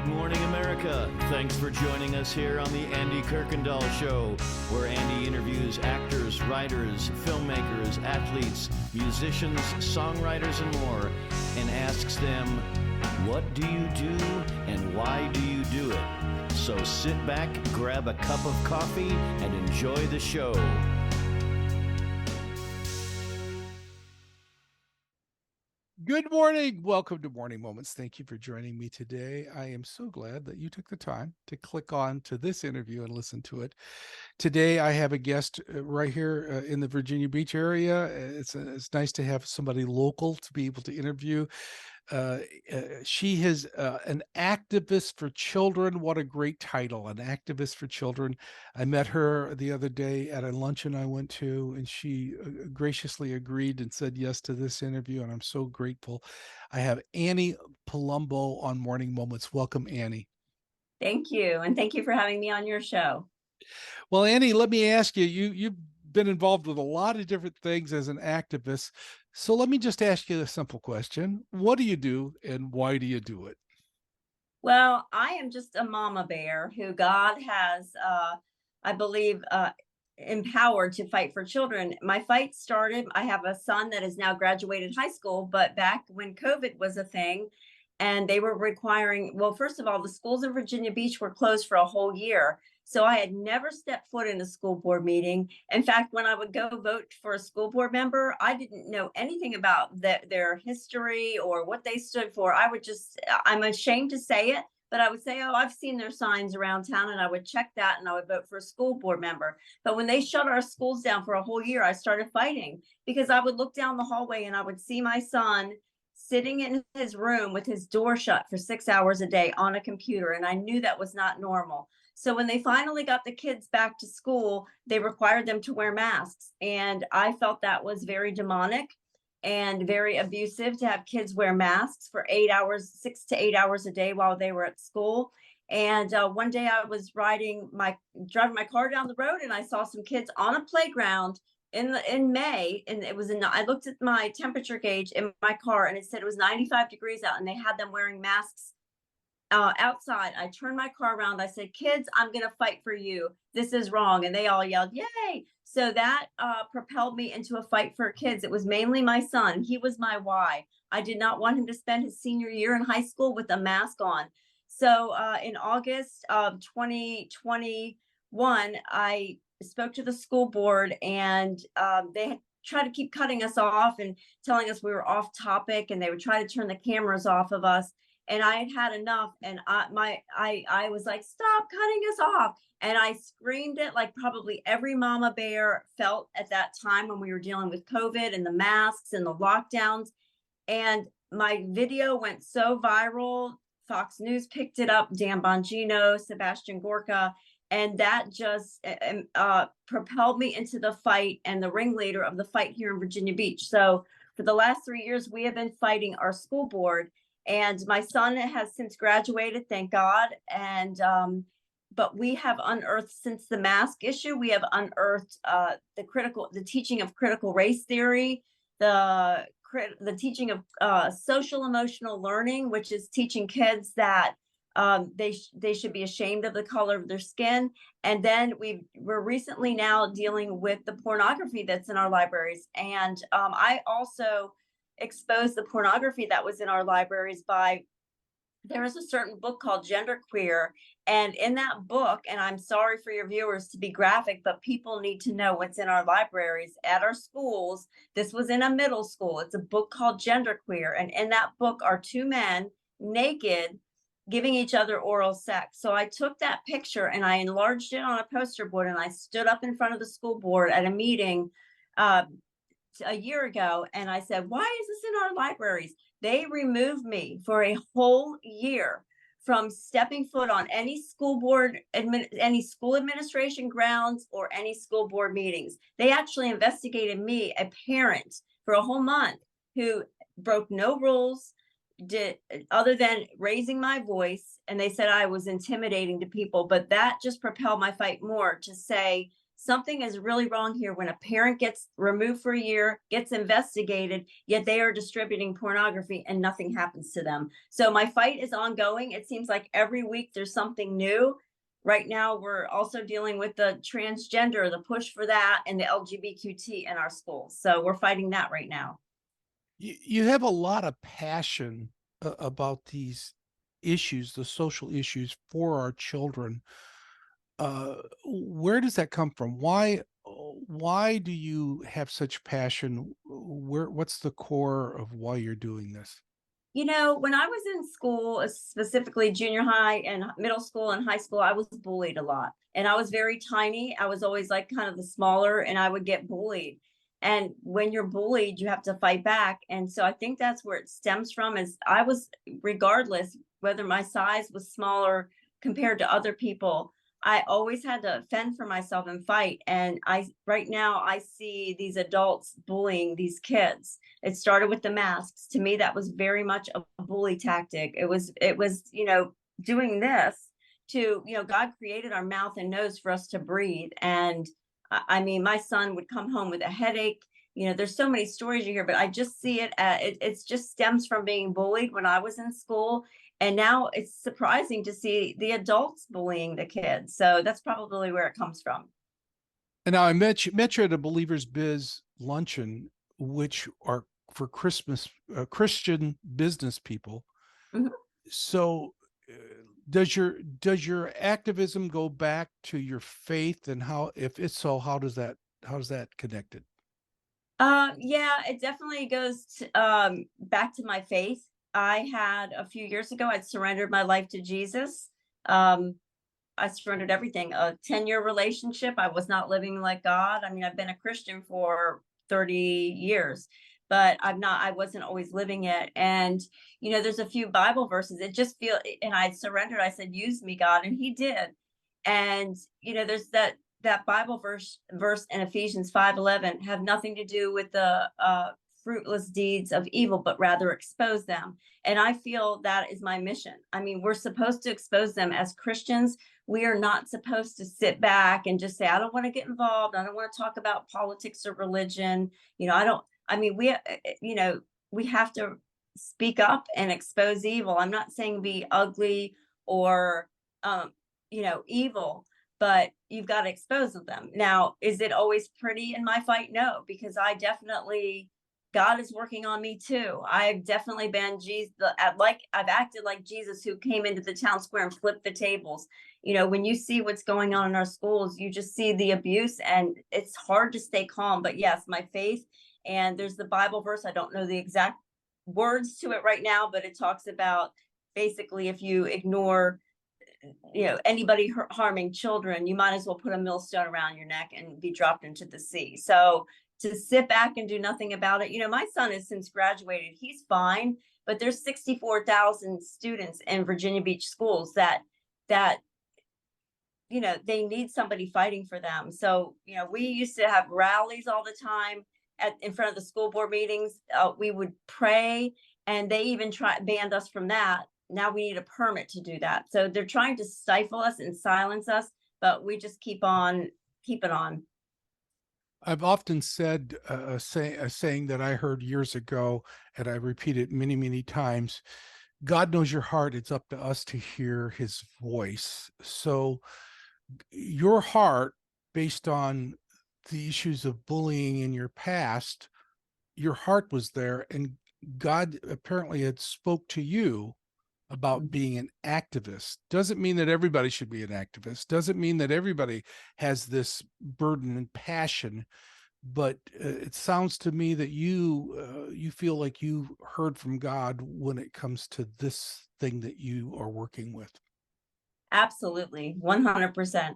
Good morning, America. Thanks for joining us here on the Andy Kirkendall Show, where Andy interviews actors, writers, filmmakers, athletes, musicians, songwriters, and more, and asks them, what do you do and why do you do it? So sit back, grab a cup of coffee, and enjoy the show. Good morning. Welcome to Morning Moments. Thank you for joining me today. I am so glad that you took the time to click on to this interview and listen to it. Today, I have a guest right here in the Virginia Beach area. It's nice to have somebody local to be able to interview. She is an activist for children. What a great title, an activist for children. I met her the other day at a luncheon I went to, and she graciously agreed and said yes to this interview, and I'm so grateful. I have Annie Palumbo on Morning Moments. Welcome, Annie. Thank you, and thank you for having me on your show. Well, Annie, let me ask you, you've been involved with a lot of different things as an activist. So let me just ask you a simple question. What do you do and why do you do it? Well, I am just a mama bear who God has, I believe, empowered to fight for children. My fight started, I have a son that has now graduated high school, but back when COVID was a thing, and they were requiring, well, first of all, the schools in Virginia Beach were closed for a whole year. So I had never stepped foot in a school board meeting. In fact, when I would go vote for a school board member, I didn't know anything about their history or what they stood for. I'm ashamed to say it, but I would say, oh, I've seen their signs around town, and I would check that and I would vote for a school board member. But when they shut our schools down for a whole year, I started fighting because I would look down the hallway and I would see my son sitting in his room with his door shut for 6 hours a day on a computer. And I knew that was not normal. So when they finally got the kids back to school, they required them to wear masks. And I felt that was very demonic and very abusive to have kids wear masks for 8 hours, 6 to 8 hours a day while they were at school. And one day I was driving my car down the road, and I saw some kids on a playground in May, and I looked at my temperature gauge in my car, and it said it was 95 degrees out, and they had them wearing masks outside. I turned my car around. I said, kids, I'm going to fight for you. This is wrong. And they all yelled, yay. So that propelled me into a fight for kids. It was mainly my son. He was my why. I did not want him to spend his senior year in high school with a mask on. So in August of 2021, I spoke to the school board, and they had tried to keep cutting us off and telling us we were off topic, and they would try to turn the cameras off of us. And I had had enough, and I was like, stop cutting us off. And I screamed it like probably every mama bear felt at that time when we were dealing with COVID and the masks and the lockdowns. And my video went so viral. Fox News picked it up, Dan Bongino, Sebastian Gorka, and that just propelled me into the fight and the ringleader of the fight here in Virginia Beach. So for the last 3 years, we have been fighting our school board. And my son has since graduated, thank God. And but we have unearthed, since the mask issue, we have unearthed the teaching of critical race theory, the teaching of social emotional learning, which is teaching kids that they should be ashamed of the color of their skin. And then we're recently now dealing with the pornography that's in our libraries. And I also exposed the pornography that was in our libraries there is a certain book called Genderqueer, and in that book, and I'm sorry for your viewers to be graphic, but people need to know what's in our libraries at our schools. This was in a middle school. It's a book called Genderqueer, and in that book are two men naked giving each other oral sex. So I took that picture and I enlarged it on a poster board, and I stood up in front of the school board at a meeting a year ago, and I said, why is this in our libraries? They removed me for a whole year from stepping foot on any school board, any school administration grounds, or any school board meetings. They actually investigated me, a parent, for a whole month who broke no rules, did other than raising my voice, and they said I was intimidating to people. But that just propelled my fight more to say something is really wrong here when a parent gets removed for a year, gets investigated, yet they are distributing pornography and nothing happens to them. So my fight is ongoing. It seems like every week there's something new. Right now, we're also dealing with the transgender, the push for that, and the LGBTQ in our schools. So we're fighting that right now. You have a lot of passion about these issues, the social issues for our children. Where does that come from? Why do you have such passion? What's the core of why you're doing this? You know, when I was in school, specifically junior high and middle school and high school, I was bullied a lot. And I was very tiny. I was always like kind of the smaller, and I would get bullied. And when you're bullied, you have to fight back. And so I think that's where it stems from is I was, regardless whether my size was smaller compared to other people, I always had to fend for myself and fight. And right now I see these adults bullying these kids. It started with the masks. To me, that was very much a bully tactic. It was, doing this to, God created our mouth and nose for us to breathe. And I mean, my son would come home with a headache. There's so many stories you hear, but I just see it just stems from being bullied when I was in school. And now it's surprising to see the adults bullying the kids. So that's probably where it comes from. And now I met you at a Believers Biz luncheon, which are for Christian business people. Mhm. So does your activism go back to your faith, and if it's so, how's that connected? Yeah, it definitely goes back to my faith. I had a few years ago, I'd surrendered my life to Jesus. Um, I surrendered everything. A 10-year relationship. I was not living like God. I mean, I've been a Christian for 30 years, but I wasn't always living it. And, there's a few Bible verses. It just and I surrendered. I said, use me, God. And he did. And, there's that Bible verse in Ephesians 5:11, have nothing to do with the fruitless deeds of evil, but rather expose them. And I feel that is my mission. I mean, we're supposed to expose them as Christians. We are not supposed to sit back and just say, I don't want to get involved. I don't want to talk about politics or religion. We have to speak up and expose evil. I'm not saying be ugly or, evil, but you've got to expose them. Now, is it always pretty in my fight? No, because God is working on me too. I've definitely been I've acted like Jesus, who came into the town square and flipped the tables. When you see what's going on in our schools, you just see the abuse, and it's hard to stay calm. But yes, my faith, and there's the Bible verse. I don't know the exact words to it right now, but it talks about basically if you ignore anybody harming children, you might as well put a millstone around your neck and be dropped into the sea. So to sit back and do nothing about it, my son has since graduated. He's fine, but there's 64,000 students in Virginia Beach schools that they need somebody fighting for them. So we used to have rallies all the time in front of the school board meetings. We would pray, and they even banned us from that. Now we need a permit to do that. So they're trying to stifle us and silence us, but we just keep on keeping on. I've often said a saying that I heard years ago, and I repeat it many, many times. God knows your heart. It's up to us to hear his voice. So your heart, based on the issues of bullying in your past, your heart was there, and God apparently had spoke to you about being an activist. Doesn't mean that everybody should be an activist. Doesn't mean that everybody has this burden and passion. But it sounds to me that you feel like you heard from God when it comes to this thing that you are working with. Absolutely, 100%.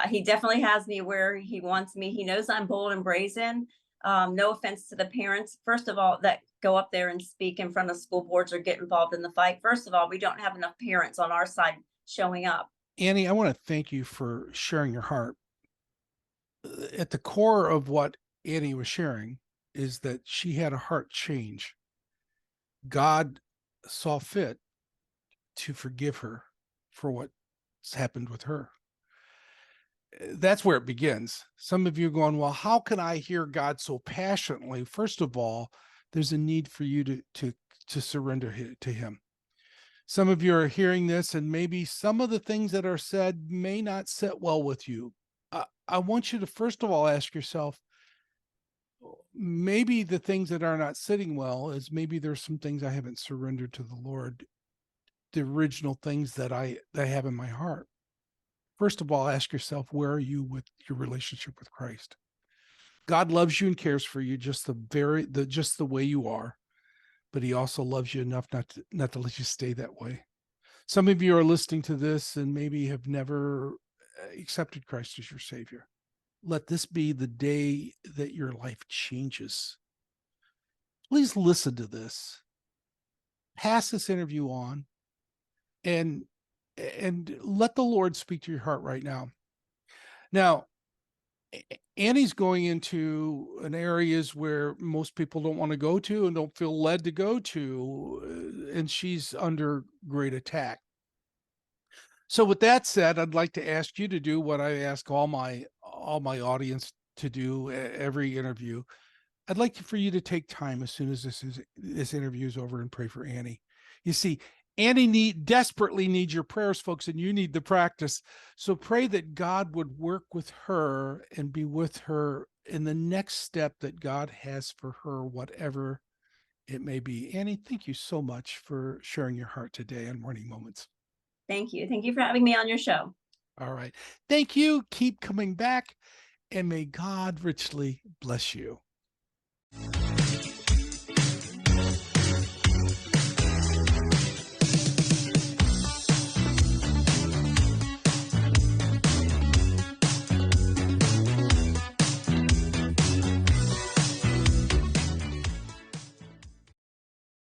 He definitely has me where he wants me. He knows I'm bold and brazen. No offense to the parents, first of all, that go up there and speak in front of school boards or get involved in the fight. First of all, we don't have enough parents on our side showing up. Annie, I want to thank you for sharing your heart. At the core of what Annie was sharing is that she had a heart change. God saw fit to forgive her for what's happened with her. that's where it begins. Some of you are going, well, how can I hear God so passionately? First of all, there's a need for you to surrender to him. Some of you are hearing this, and maybe some of the things that are said may not sit well with you. I want you to first of all ask yourself, maybe the things that are not sitting well is maybe there's some things I haven't surrendered to the Lord, the original things that I have in my heart. First of all, ask yourself, where are you with your relationship with Christ? God loves you and cares for you just the way you are, but he also loves you enough not to let you stay that way. Some of you are listening to this and maybe have never accepted Christ as your Savior. Let this be the day that your life changes. Please listen to this. Pass this interview on and let the Lord speak to your heart right now. Now, Annie's going into an areas where most people don't want to go to and don't feel led to go to, and she's under great attack. So with that said, I'd like to ask you to do what I ask all my audience to do every interview. I'd like for you to take time as soon as this interview is over and pray for Annie. You see, Annie desperately needs your prayers, folks, and you need the practice. So pray that God would work with her and be with her in the next step that God has for her, whatever it may be. Annie, thank you so much for sharing your heart today on Morning Moments. Thank you. Thank you for having me on your show. All right. Thank you. Keep coming back, and may God richly bless you.